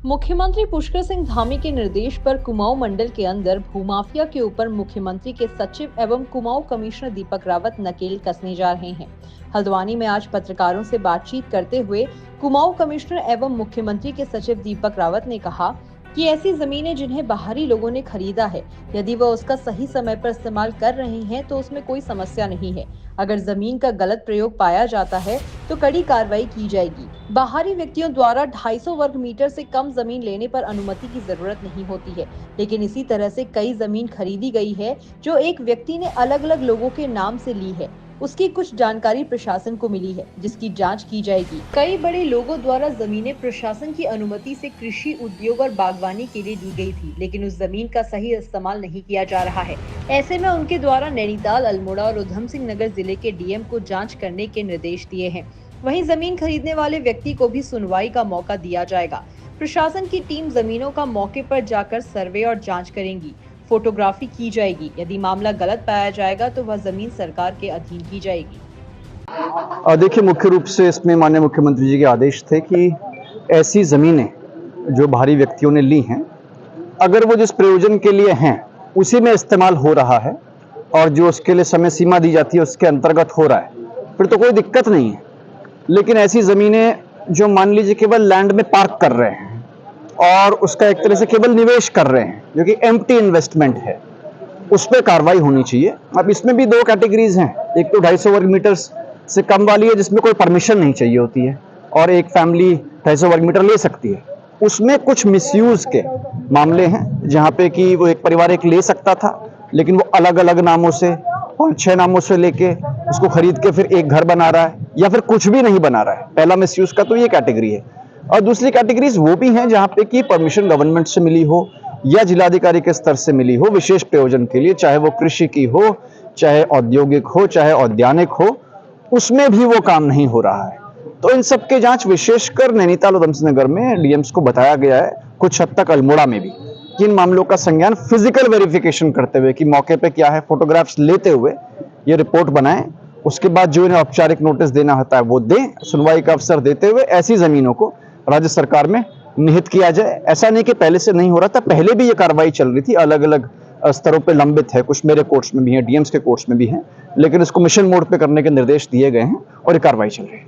मुख्यमंत्री पुष्कर सिंह धामी के निर्देश पर कुमाऊं मंडल के अंदर भूमाफिया के ऊपर मुख्यमंत्री के सचिव एवं कुमाऊं कमिश्नर दीपक रावत नकेल कसने जा रहे हैं। हल्द्वानी में आज पत्रकारों से बातचीत करते हुए कुमाऊं कमिश्नर एवं मुख्यमंत्री के सचिव दीपक रावत ने कहा कि ऐसी जमीनें जिन्हें बाहरी लोगों ने खरीदा है, यदि वह उसका सही समय पर इस्तेमाल कर रहे हैं तो उसमें कोई समस्या नहीं है। अगर जमीन का गलत प्रयोग पाया जाता है तो कड़ी कार्रवाई की जाएगी। बाहरी व्यक्तियों द्वारा 250 वर्ग मीटर से कम जमीन लेने पर अनुमति की जरूरत नहीं होती है, लेकिन इसी तरह से कई जमीन खरीदी गई है जो एक व्यक्ति ने अलग अलग लोगों के नाम से ली है। उसकी कुछ जानकारी प्रशासन को मिली है, जिसकी जांच की जाएगी। कई बड़े लोगों द्वारा जमीनें प्रशासन की अनुमति से कृषि उद्योग और बागवानी के लिए दी गई थी, लेकिन उस जमीन का सही इस्तेमाल नहीं किया जा रहा है। ऐसे में उनके द्वारा नैनीताल, अल्मोड़ा और उधम सिंह नगर जिले के डीएम को जांच करने के निर्देश दिए हैं। वहीं जमीन खरीदने वाले व्यक्ति को भी सुनवाई का मौका दिया जाएगा। प्रशासन की टीम जमीनों का मौके पर जाकर सर्वे और जांच करेंगी। फोटोग्राफी की जाएगी। यदि मामला गलत पाया जाएगा तो वह जमीन सरकार के अधीन की जाएगी। देखिए, मुख्य रूप से इसमें माननीय मुख्यमंत्री जी के आदेश थे कि ऐसी जमीनें जो बाहरी व्यक्तियों ने ली हैं, अगर वो जिस प्रयोजन के लिए हैं उसी में इस्तेमाल हो रहा है और जो उसके लिए समय सीमा दी जाती है उसके अंतर्गत हो रहा है, फिर तो कोई दिक्कत नहीं है। लेकिन ऐसी जमीनें जो मान लीजिए केवल लैंड में पार्क कर रहे हैं और उसका एक तरह से केवल निवेश कर रहे हैं, जो कि एम्प्टी इन्वेस्टमेंट है, उस पर कार्रवाई होनी चाहिए। अब इसमें भी दो कैटेगरीज हैं, एक तो 250 वर्ग मीटर से कम वाली है जिसमें कोई परमिशन नहीं चाहिए होती है, और एक फैमिली 250 वर्ग मीटर ले सकती है। उसमें कुछ मिसयूज के मामले हैं जहाँ पे कि वो एक परिवार एक ले सकता था, लेकिन वो अलग अलग नामों से 5-6 नामों से लेके उसको खरीद के फिर एक घर बना रहा है या फिर कुछ भी नहीं बना रहा है। पहला मिसयूज का तो ये कैटेगरी है। और दूसरी कैटेगरीज वो भी हैं जहाँ पे कि परमिशन गवर्नमेंट से मिली हो या जिलाधिकारी के स्तर से मिली हो विशेष प्रयोजन के लिए, चाहे वो कृषि की हो, चाहे औद्योगिक हो, चाहे औद्यानिक हो, उसमें भी वो काम नहीं हो रहा है। तो इन सब के जांच विशेषकर नैनीताल उधम सिंह नगर में डीएम्स को बताया गया है, कुछ हद तक अल्मोड़ा में भी, कि इन मामलों का संज्ञान फिजिकल वेरिफिकेशन करते हुए कि मौके पे क्या है, फोटोग्राफ्स लेते हुए ये रिपोर्ट बनाएं। उसके बाद जो इन्हें औपचारिक नोटिस देना होता है वो दें, सुनवाई का अवसर देते हुए ऐसी जमीनों को राज्य सरकार में निहित किया जाए। ऐसा नहीं कि पहले से नहीं हो रहा था, पहले भी ये कार्रवाई चल रही थी, अलग अलग स्तरों पे लंबित है, कुछ मेरे कोर्ट्स में भी है, डीएम्स के कोर्ट्स में भी है, लेकिन इसको मिशन मोड पे करने के निर्देश दिए गए हैं और ये कार्रवाई चल रही है।